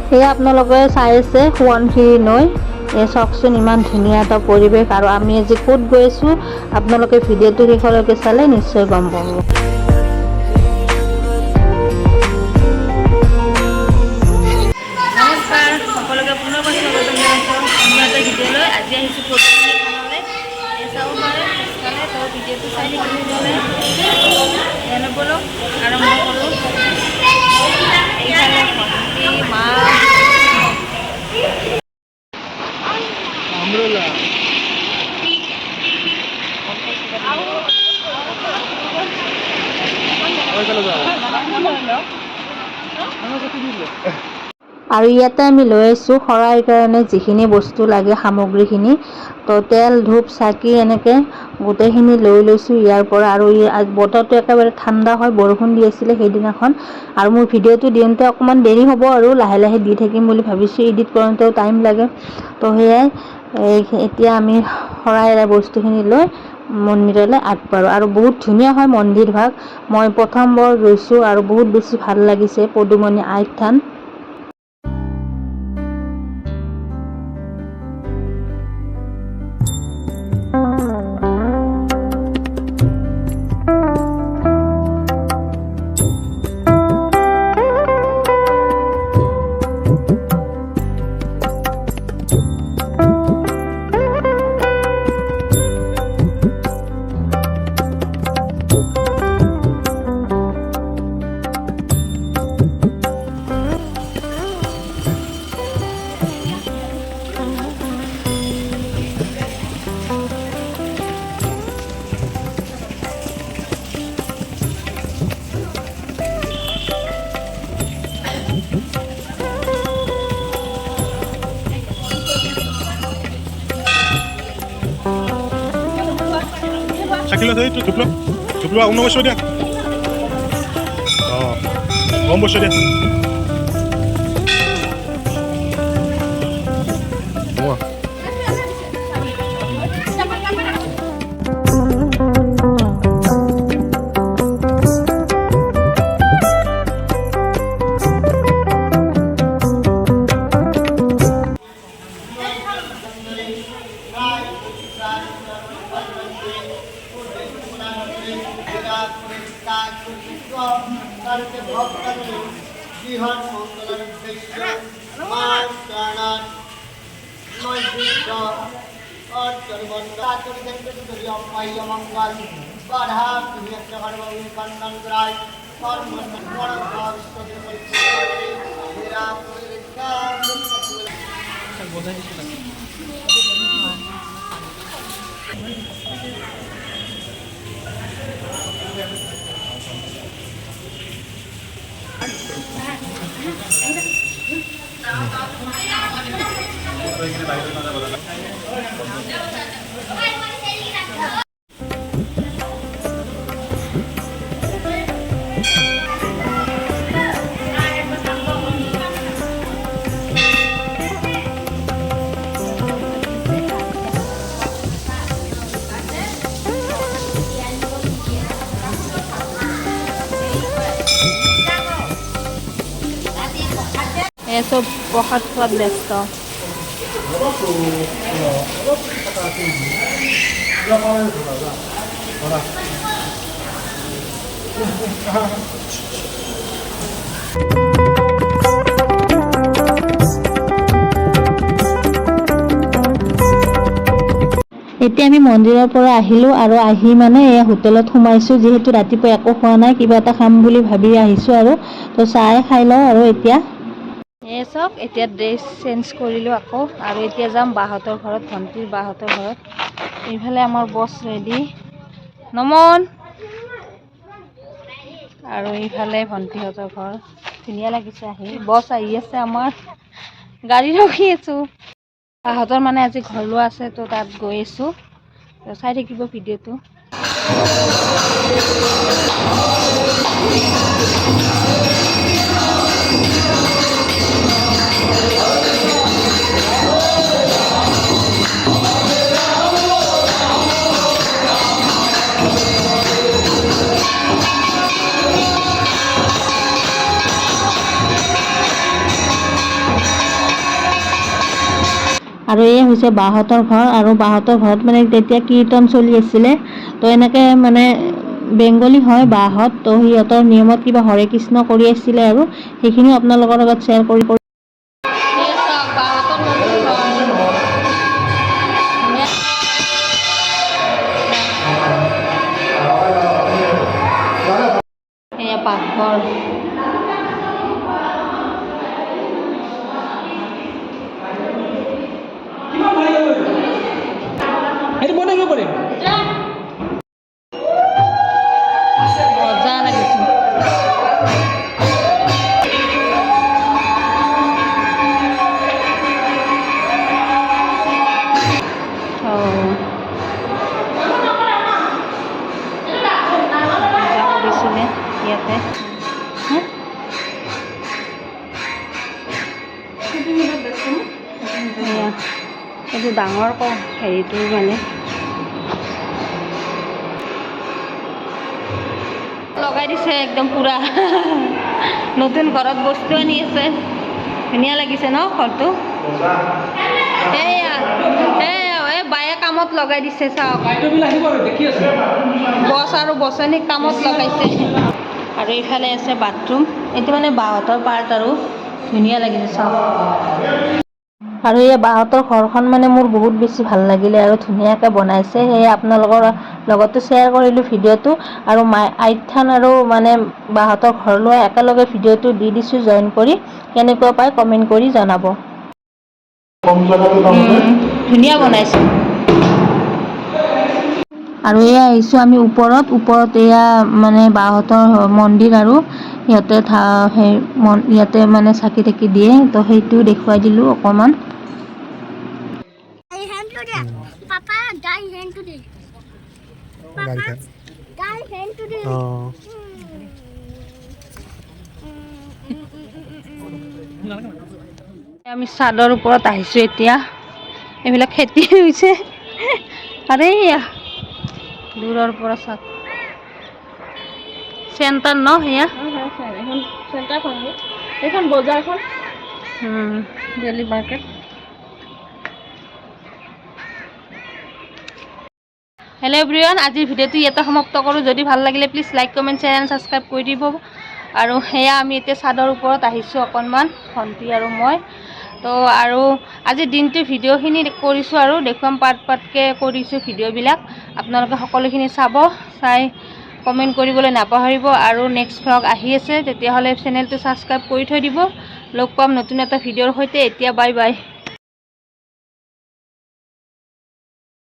সেয়া আপোনালোকে চাই আছে সোৱণশিৰি নৈ। এই চাওকচোন ইমান ধুনীয়া এটা পৰিৱেশ, আৰু আমি আজি ক'ত গৈ আছোঁ আপোনালোকে ভিডিঅ'টো শেষলৈকে চালে নিশ্চয় গম পাব। নমস্কাৰ সকলোকে পুনৰ ভিডিঅ'লৈ আজি আহিছোঁ পদুমণি থানলৈ। এই চাব পাৰে পিছফালে তো ভিডিঅ'টো চাই থাকিবলৈ এনে বলক আৰম্ভ কৰোঁ। এইফালে ভণ্টি মা আৰু ইয়াতে আমি লৈ আহিছোঁ শৰাইৰ কাৰণে যিখিনি বস্তু লাগে সামগ্ৰীখিনি। তো তেল ধূপ চাকি এনেকৈ গোটেইখিনি লৈ লৈছোঁ ইয়াৰ পৰা। আৰু বতৰটো একেবাৰে ঠাণ্ডা হয়, বৰষুণ দি আছিলে সেইদিনাখন। আৰু মোৰ ভিডিঅ'টো দিওঁতে অকণমান দেৰি হ'ব, আৰু লাহে লাহে দি থাকিম বুলি ভাবিছোঁ, এডিট কৰোঁতেও টাইম লাগে। তো সেয়াই এতিয়া আমি শৰাইৰে বস্তুখিনি লৈ মন্দিৰলৈ আগবাঢ়োঁ। আৰু বহুত ধুনীয়া হয় মন্দিৰভাগ। মই প্ৰথমবাৰ গৈছোঁ আৰু বহুত বেছি ভাল লাগিছে পদুমণি আইৰ থান। Sakila tadi itu duplo umno bosho dia. Oh, bosho dia. Semua. এসব প্রসাদ খোয়াত ব্যস্ত। এতিয়া আমি মন্দিৰৰ পৰা আহিলোঁ, আৰু আহি মানে এই হোটেলত সোমাইছোঁ। যিহেতু ৰাতিপুৱা একো খোৱা নাই, কিবা এটা খাম বুলি ভাবি আহিছোঁ। আৰু তো চাহ খাই লওঁ। আৰু এতিয়া চাওক, এতিয়া ড্ৰেছ চেঞ্জ কৰিলোঁ আকৌ, আৰু এতিয়া যাম বাহঁতৰ ঘৰত, ভণ্টিৰ বাহঁতৰ ঘৰত। এইফালে আমাৰ বছ ৰেডি নমন, আৰু এইফালে ভণ্টিহঁতৰ ঘৰ। ধুনীয়া লাগিছে আহি। বছ আহি আছে আমাৰ, গাড়ী ৰখি আছোঁ। বাহঁতৰ মানে আজি ঘৰলো আছে, তো তাত গৈ আছোঁ। চাই থাকিব ভিডিঅ'টো। আৰু এই হৈছে বাহঁতৰ ঘৰ, আৰু বাহঁতৰ ঘৰত মানে তেতিয়া কীৰ্তন চলি আছিলে। তো এনেকৈ মানে বেংগলী হয় বাহঁত, তো সিহঁতৰ নিয়মত কিবা হৰে কৃষ্ণ কৰি আছিলে, আৰু সেইখিনিও আপোনালোকৰ লগত শ্বেয়াৰ কৰি এয়া পাকঘৰ। মজা লাগিছে। কৰিছিলে ইয়াতে। এইটো ডাঙৰ হেৰিটো মানে লগাই দিছে একদম পুৰা। নতুন ঘৰত বস্তু আনি আছে, ধুনীয়া লাগিছে ন ঘৰটো। এই বায়ে কামত লগাই দিছে, চাওক বছ আৰু বচনিক কামত লগাইছে। আৰু এইফালে আছে বাথৰুম, এইটো মানে বাহঁতৰ পাৰ্ট, আৰু ধুনীয়া লাগিছে চাওক। আৰু এই বাহঁতৰ ঘৰখন মানে মোৰ বহুত বেছি ভাল লাগিলে, আৰু ধুনীয়াকৈ বনাইছে। সেয়ে আপোনালোকৰ লগতো শ্বেয়াৰ কৰিলোঁ ভিডিঅ'টো। আৰু আইথান আৰু মানে বাহঁতৰ ঘৰলৈ একেলগে ভিডিঅ'টো দি দিছোঁ জইন কৰি। কেনেকুৱা পায় কমেণ্ট কৰি জনাব। ধুনীয়া বনাইছে। আৰু এয়া আহিছোঁ আমি ওপৰত এয়া মানে বাহঁতৰ মন্দিৰ, আৰু সিহঁতে ইয়াতে মানে চাকি তাকি দিয়ে, তো সেইটো দেখুৱাই দিলোঁ অকণমান। আমি চাদৰ ওপৰত আহিছোঁ এতিয়া। এইবিলাক খেতি হৈছে, আৰে দূৰৰ পৰা চাওক। চেণ্টাৰ ন সেয়া, এইখন বজাৰখন ডেইলি মাৰ্কেট। হেল্ল' এভৰিৱান, আজিৰ ভিডিঅ'টো ইয়াতে সমাপ্ত কৰোঁ। যদি ভাল লাগিলে please like comment share and subscribe কৰি দিব। আৰু সেয়া আমি এতিয়া চাদৰ ওপৰত আহিছোঁ অকণমান, ভণ্টি আৰু মই। তো আৰু আজিৰ দিনটো ভিডিঅ'খিনি কৰিছোঁ, আৰু দেখুৱাম পাৰ্টকৈ কৰিছোঁ ভিডিঅ'বিলাক। আপোনালোকে সকলোখিনি চাই কমেণ্ট কৰিবলৈ নাপাহৰিব। আৰু নেক্সট ভ্লগ আহি আছে, তেতিয়াহ'লে চেনেলটো ছাবস্ক্ৰাইব কৰি থৈ দিব। লগ পাম নতুন এটা ভিডিঅ'ৰ সৈতে। এতিয়া বাই বাই।